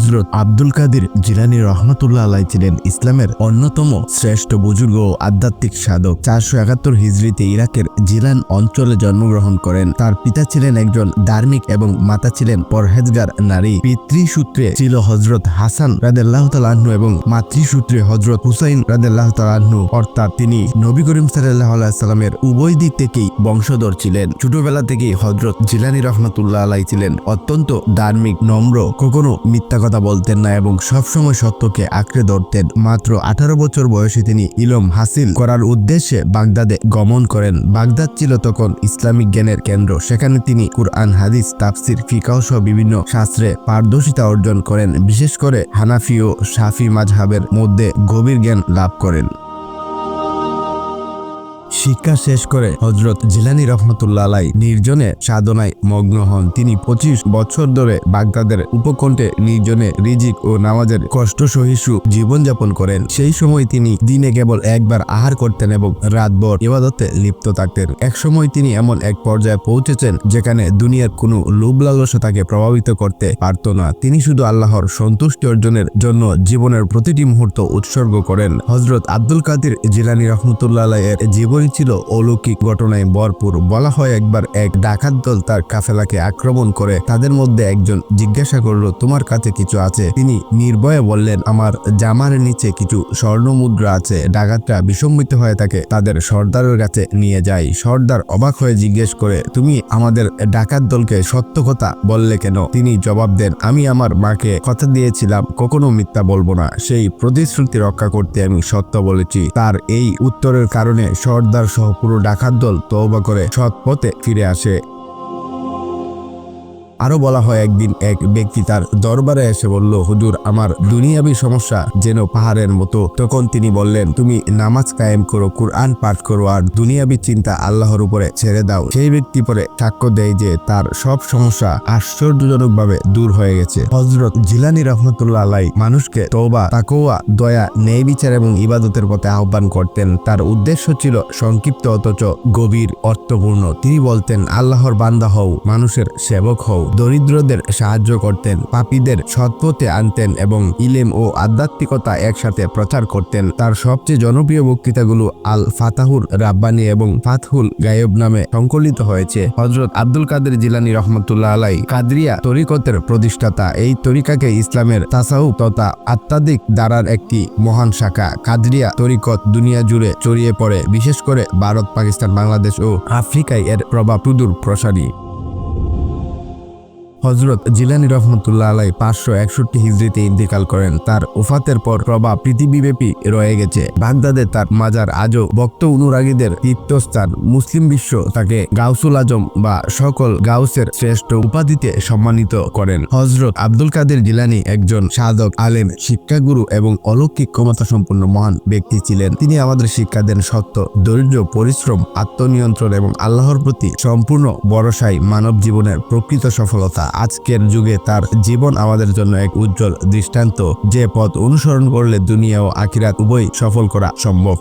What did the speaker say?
হযরত আব্দুল কাদের জিলানী রহমাতুল্লাহ আলাইহি ছিলেন ইসলামের অন্যতম শ্রেষ্ঠ বুজুর্গ ও আধ্যাত্মিক সাধক। 471 হিজরিতে ইরাকের জিলান অঞ্চলে জন্মগ্রহণ করেন। তার পিতা ছিলেন একজন ধার্মিক এবং মাতা ছিলেন পরহেজগার নারী। পিতৃসূত্রে ছিল হযরত হাসান রাদিয়াল্লাহু তাআলা আনহু এবং মাতৃসূত্রে হযরত হুসাইন রাদিয়াল্লাহু তাআলা আনহু, অর্থাৎ তিনি নবী করিম সাল্লাল্লাহু আলাইহি সাল্লামের উভয় দিক থেকেই বংশধর ছিলেন। ছোটবেলা থেকেই হযরত জিলানী রহমাতুল্লাহ আলাইহি ছিলেন অত্যন্ত ধার্মিক, নম্র, কখনো মিথ্যা কথা বলতেন না এবং সবসময় সত্যকে আঁকড়ে ধরতেন। মাত্র 18 বছর বয়সে তিনি ইলম হাসিল করার উদ্দেশ্যে বাগদাদে গমন করেন। বাগদাদ ছিল তখন ইসলামিক জ্ঞানের কেন্দ্র। সেখানে তিনি কুরআন, হাদিস, তাফসির, ফিকহ সহ বিভিন্ন শাস্ত্রে পারদর্শিতা অর্জন করেন। বিশেষ করে হানাফি ও শাফি মাযহাবের মধ্যে গভীর জ্ঞান লাভ করেন। শিক্ষা শেষ করে হযরত জিলানী রহমাতুল্লাহ আলাইহি নির্জনে সাধনায় মগ্ন হন। তিনি 25 বছর ধরে বাগদাদের উপকণ্ঠে নির্জনে রিজিক ও নামাজের কষ্ট সহিষ্ণু জীবনযাপন করেন। সেই সময় তিনি দিনে কেবল একবার আহার করতেন এবং রাতভর ইবাদতে লিপ্ত থাকতেন। একসময় তিনি এমন এক পর্যায়ে পৌঁছেছেন যেখানে দুনিয়ার কোনো লোভ লালসা তাকে প্রভাবিত করতে পারত না। তিনি শুধু আল্লাহর সন্তুষ্টি অর্জনের জন্য জীবনের প্রতিটি মুহূর্ত উৎসর্গ করেন। হযরত আব্দুল কাদের জিলানী রহমাতুল্লাহ আলাইহির জীবনী ছিল অলৌকিক ঘটনায় ভরপুর। বলা হয় একবার এক ডাকাত দল তার কাফেলাকে আক্রমণ করে। তাদের মধ্যে একজন জিজ্ঞাসা করল, তোমার কাছে কিছু আছে? তিনি নির্ভয়ে বললেন, আমার জামার নিচে কিছু স্বর্ণ মুদ্রা আছে। ডাকাতরা বিস্মিত হয়ে তাকে তাদের সর্দারের কাছে নিয়ে যায়। সর্দার অবাক হয়ে জিজ্ঞেস করে, তুমি আমাদের ডাকাত দলকে সত্য কথা বললে কেন? তিনি জবাব দেন, আমি আমার মাকে কথা দিয়েছিলাম কখনো মিথ্যা বলবো না। সেই প্রতিশ্রুতি রক্ষা করতে আমি সত্য বলেছি। তার এই উত্তরের কারণে সর্দার সহ পুরো ডাকাত দল তওবা করে সৎ পথে ফিরে আসে। আরো বলা হয় একদিন এক ব্যক্তি তার দরবারে এসে বলল, হুজুর, আমার দুনিয়াবী সমস্যা যেন পাহাড়ের মতো। তখন তিনি বললেন, তুমি নামাজ কায়েম করো, কুরআন পাঠ করো আর দুনিয়াবী চিন্তা আল্লাহর উপরে ছেড়ে দাও। সেই ব্যক্তি পরে সাক্ষ্য দেয় যে তার সব সমস্যা আশ্চর্যজনকভাবে দূর হয়ে গেছে। হযরত জিলানী রহমাতুল্লাহ আলাইহি মানুষকে তওবা, তাকওয়া, দয়া, ন্যায় বিচার এবং ইবাদতের পথে আহ্বান করতেন। তার উদ্দেশ্য ছিল সংক্ষিপ্ত অথচ গভীর অর্থপূর্ণ। তিনি বলতেন, আল্লাহর বান্দা হও, মানুষের সেবক হও। দরিদ্রদের সাহায্য করতেন, পাপীদের সৎপথে আনতেন এবং ইলম ও আধ্যাত্মিকতা একসাথে প্রচার করতেন। তার সবচেয়ে জনপ্রিয় বক্তৃতাগুলো আল ফাতাহুর রাব্বানী এবং ফাতহুল গায়েব নামে সংকলিত হয়েছে। হযরত আব্দুল কাদের জিলানী রহমাতুল্লাহ আলাইহি কাদরিয়া তরিকতের প্রতিষ্ঠাতা। এই তরিকাকে ইসলামের তাসাউফ তথা আধ্যাত্মিক ধারার একটি মহান শাখা। কাদরিয়া তরিকত দুনিয়া জুড়ে ছড়িয়ে পড়ে, বিশেষ করে ভারত, পাকিস্তান, বাংলাদেশ ও আফ্রিকায় এর প্রভাব সুদূর প্রসারী। হযরত জিলানী রহমাতুল্লাহ আলাইহি 561 হিজরিতে ইন্তেকাল করেন। তার ওফাতের পর প্রভাব পৃথিবীব্যাপী রয়ে গেছে। বাগদাদে তার মাজার আজও ভক্ত অনুরাগীদের তীর্থস্থান। মুসলিম বিশ্ব তাকে গাউসুল আজম বা সকল গাউসের শ্রেষ্ঠ উপাধিতে সম্মানিত করেন। হযরত আব্দুল কাদের জিলানী একজন সাধক, আলেম, শিক্ষাগুরু এবং অলৌকিক ক্ষমতা সম্পন্ন মহান ব্যক্তি ছিলেন। তিনি আমাদের শিক্ষা দেন সত্য, ধৈর্য, পরিশ্রম, আত্মনিয়ন্ত্রণ এবং আল্লাহর প্রতি সম্পূর্ণ ভরসাই মানব জীবনের প্রকৃত সফলতা। আজকের যুগে তার জীবন আমাদের জন্য এক উজ্জ্বল দৃষ্টান্ত, যে পথ অনুসরণ করলে দুনিয়া ও আখিরাত উভয় সফল করা সম্ভব।